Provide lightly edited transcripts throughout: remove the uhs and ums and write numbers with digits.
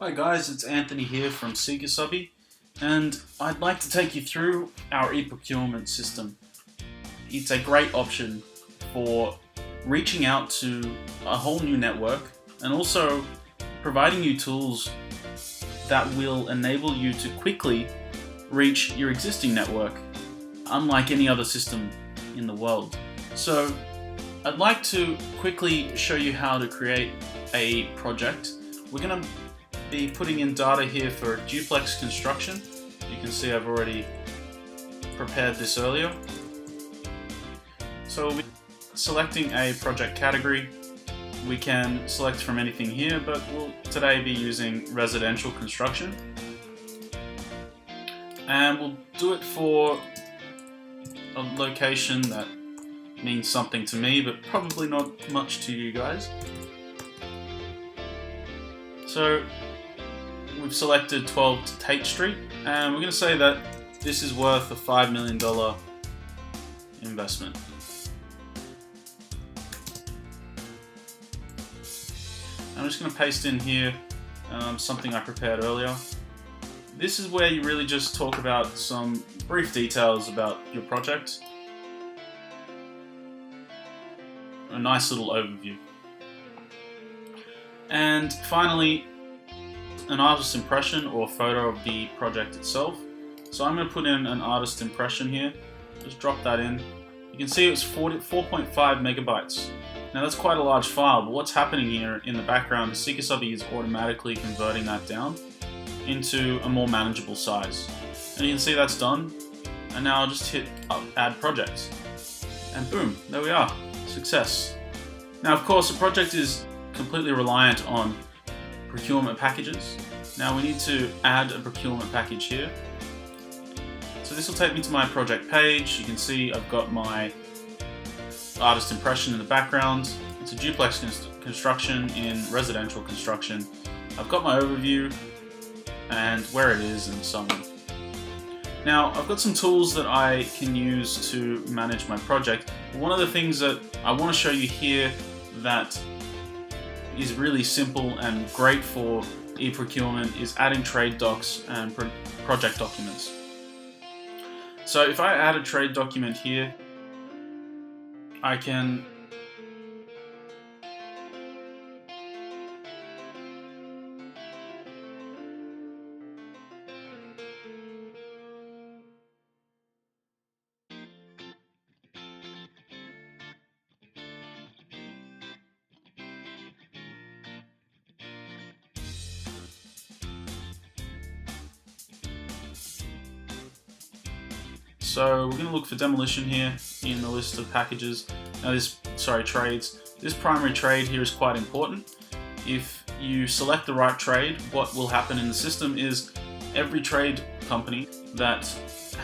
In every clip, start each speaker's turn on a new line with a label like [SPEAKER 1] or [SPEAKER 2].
[SPEAKER 1] Hi guys, it's Anthony here from Seekasubby, and I'd like to take you through our eProcurement system. It's a great option for reaching out to a whole new network and also providing you tools that will enable you to quickly reach your existing network, unlike any other system in the world. So I'd like to quickly show you how to create a project. We're going to be putting in data here for duplex construction. You can see I've already prepared this earlier. So we'll be selecting a project category. We can select from anything here, but we'll today be using residential construction. And we'll do it for a location that means something to me, but probably not much to you guys. So we've selected 12 Tate Street, and we're going to say that this is worth a $5 million investment. I'm just going to paste in here something I prepared earlier. This is where you really just talk about some brief details about your project. A nice little overview. And finally, an artist impression or photo of the project itself. So I'm going to put in an artist impression here. Just drop that in. You can see it's 4.5 megabytes. Now that's quite a large file, but what's happening here in the background is Seekasubby is automatically converting that down into a more manageable size. And you can see that's done. And now I'll just hit add project. And boom, there we are. Success. Now of course the project is completely reliant on procurement packages. Now we need to add a procurement package here. So this will take me to my project page. You can see I've got my artist impression in the background. It's a duplex construction in residential construction. I've got my overview and where it is and so on. Now I've got some tools that I can use to manage my project. One of the things that I want to show you here that is really simple and great for eProcurement is adding trade docs and project documents. So if I add a trade document here, I can So we're going to look for demolition here in the list of packages. Now trades. This primary trade here is quite important. If you select the right trade, what will happen in the system is every trade company that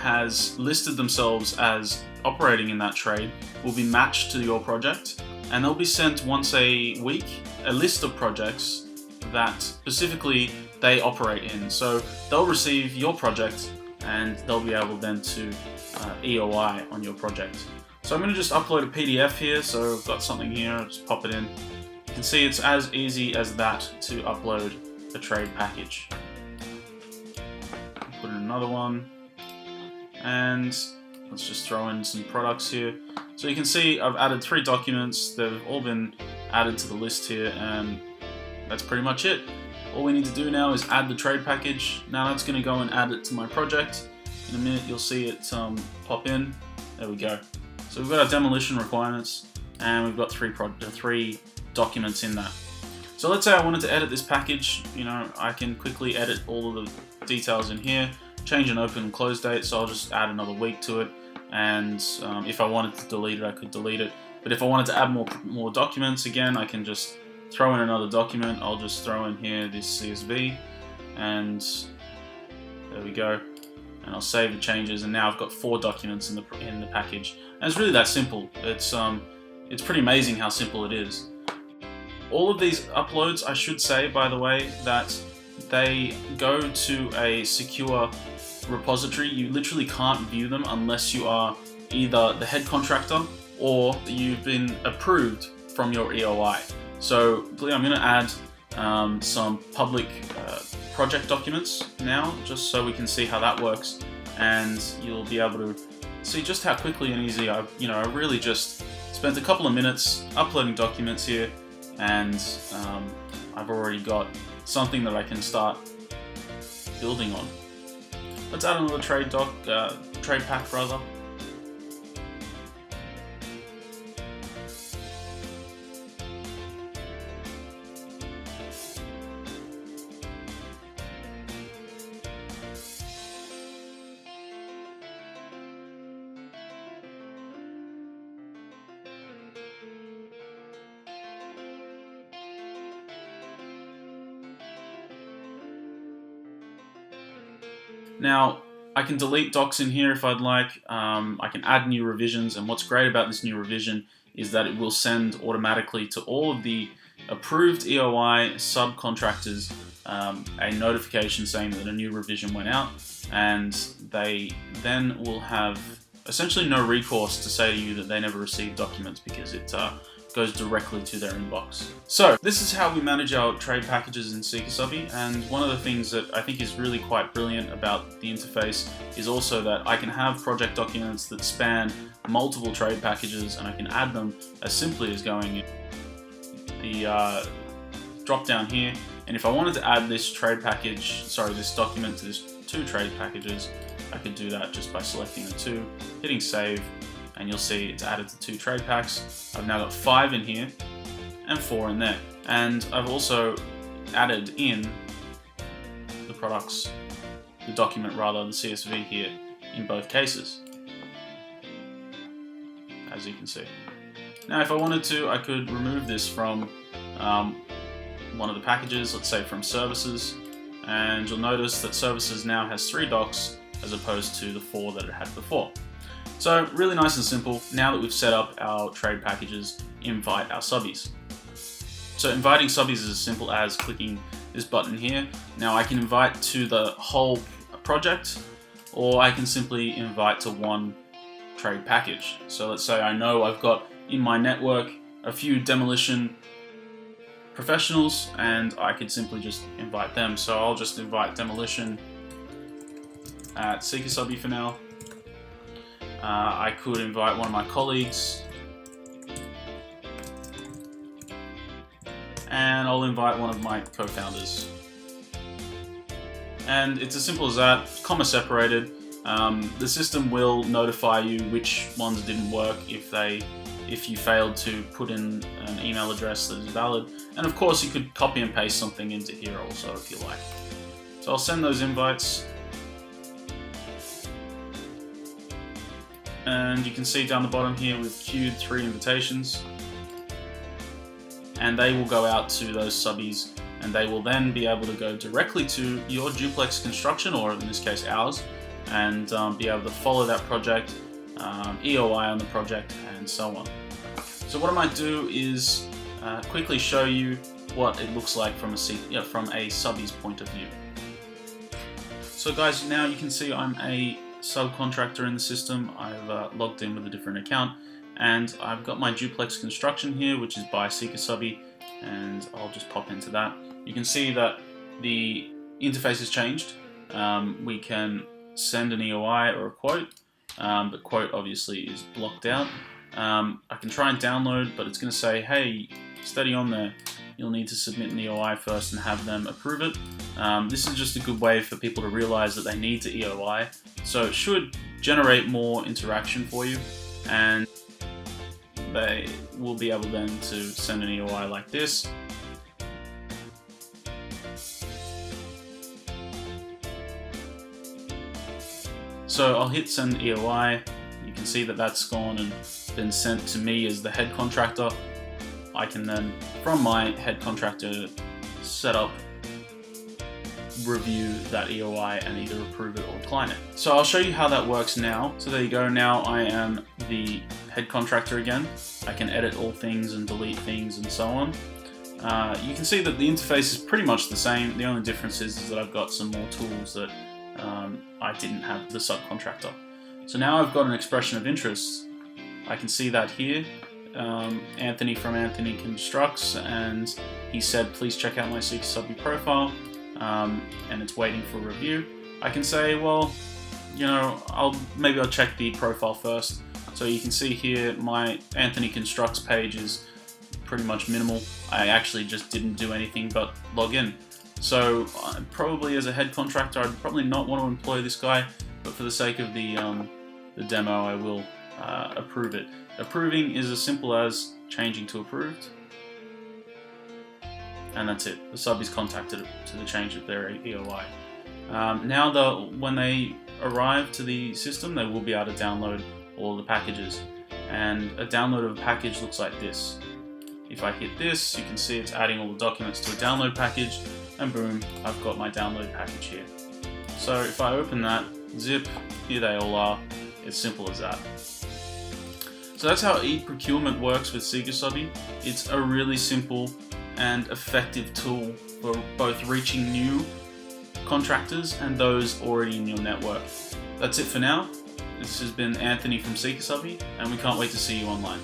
[SPEAKER 1] has listed themselves as operating in that trade will be matched to your project, and they'll be sent once a week a list of projects that specifically they operate in. So they'll receive your project and they'll be able then to EOI on your project. So I'm going to just upload a PDF here, so I've got something here, I'll just pop it in. You can see it's as easy as that to upload a trade package. Put in another one, and let's just throw in some products here. So you can see I've added 3 documents, they've all been added to the list here, and that's pretty much it. All we need to do now is add the trade package. Now that's going to go and add it to my project. In a minute you'll see it pop in. There we go. So we've got our demolition requirements and we've got 3 documents in that. So let's say I wanted to edit this package. I can quickly edit all of the details in here, change an open and close date, so I'll just add another week to it, and if I wanted to delete it I could delete it. But if I wanted to add more documents, again I can just throw in another document. I'll just throw in here this CSV, and there we go. And I'll save the changes, and now I've got 4 documents in the package. And it's really that simple. It's pretty amazing how simple it is. All of these uploads, I should say, by the way, that they go to a secure repository. You literally can't view them unless you are either the head contractor or you've been approved from your EOI. So I'm going to add some public project documents now, just so we can see how that works, and you'll be able to see just how quickly and easy I really just spent a couple of minutes uploading documents here, and I've already got something that I can start building on. Let's add another trade pack rather. Now, I can delete docs in here if I'd like. I can add new revisions, and what's great about this new revision is that it will send automatically to all of the approved EOI subcontractors a notification saying that a new revision went out, and they then will have essentially no recourse to say to you that they never received documents, because it goes directly to their inbox. So this is how we manage our trade packages in Seekasubby, and one of the things that I think is really quite brilliant about the interface is also that I can have project documents that span multiple trade packages, and I can add them as simply as going in the drop down here, and if I wanted to add this this document to this 2 trade packages, I could do that just by selecting the 2, hitting save, and you'll see it's added to 2 trade packs. I've now got 5 in here and 4 in there. And I've also added in the document rather, the CSV here in both cases, as you can see. Now if I wanted to, I could remove this from one of the packages, let's say from services, and you'll notice that services now has 3 docs as opposed to the 4 that it had before. So really nice and simple. Now that we've set up our trade packages, invite our subbies. So inviting subbies is as simple as clicking this button here. Now I can invite to the whole project, or I can simply invite to one trade package. So let's say I know I've got in my network a few demolition professionals, and I could simply just invite them. So I'll just invite demolition at Seekasubby for now. I could invite one of my colleagues, and I'll invite one of my co-founders. And it's as simple as that, comma separated. The system will notify you which ones didn't work if you failed to put in an email address that is valid. And of course you could copy and paste something into here also if you like. So I'll send those invites. And you can see down the bottom here we've queued 3 invitations, and they will go out to those subbies, and they will then be able to go directly to your duplex construction, or in this case ours, and be able to follow that project, EOI on the project, and so on. So what I might do is quickly show you what it looks like from a subby's point of view. So guys, now you can see I'm a subcontractor in the system. I've logged in with a different account, and I've got my duplex construction here, which is by Seekasubby, and I'll just pop into that. You can see that the interface has changed. We can send an EOI or a quote, but quote obviously is blocked out. I can try and download, but it's going to say, hey, steady on there. You'll need to submit an EOI first and have them approve it. This is just a good way for people to realize that they need to EOI, so it should generate more interaction for you, and they will be able then to send an EOI like this. So I'll hit send EOI. You can see that that's gone and been sent to me as the head contractor. I can then, from my head contractor setup, review that EOI and either approve it or decline it. So I'll show you how that works now. So there you go, now I am the head contractor again. I can edit all things and delete things and so on. You can see that the interface is pretty much the same. The only difference is that I've got some more tools that I didn't have the subcontractor. So now I've got an expression of interest. I can see that here. Anthony from Anthony Constructs, and he said, please check out my Seekasubby profile, and it's waiting for review. I can say, well, you know, maybe I'll check the profile first. So you can see here, my Anthony Constructs page is pretty much minimal. I actually just didn't do anything but log in. So probably as a head contractor, I'd probably not want to employ this guy, but for the sake of the demo, I will approve it. Approving is as simple as changing to approved, and that's it. The sub is contacted to the change of their EOI. Now when they arrive to the system, they will be able to download all the packages, and a download of a package looks like this. If I hit this, you can see it's adding all the documents to a download package, and boom, I've got my download package here. So if I open that, zip, here they all are. It's simple as that. So that's how eProcurement works with Seekasubby. It's a really simple and effective tool for both reaching new contractors and those already in your network. That's it for now. This has been Anthony from Seekasubby, and we can't wait to see you online.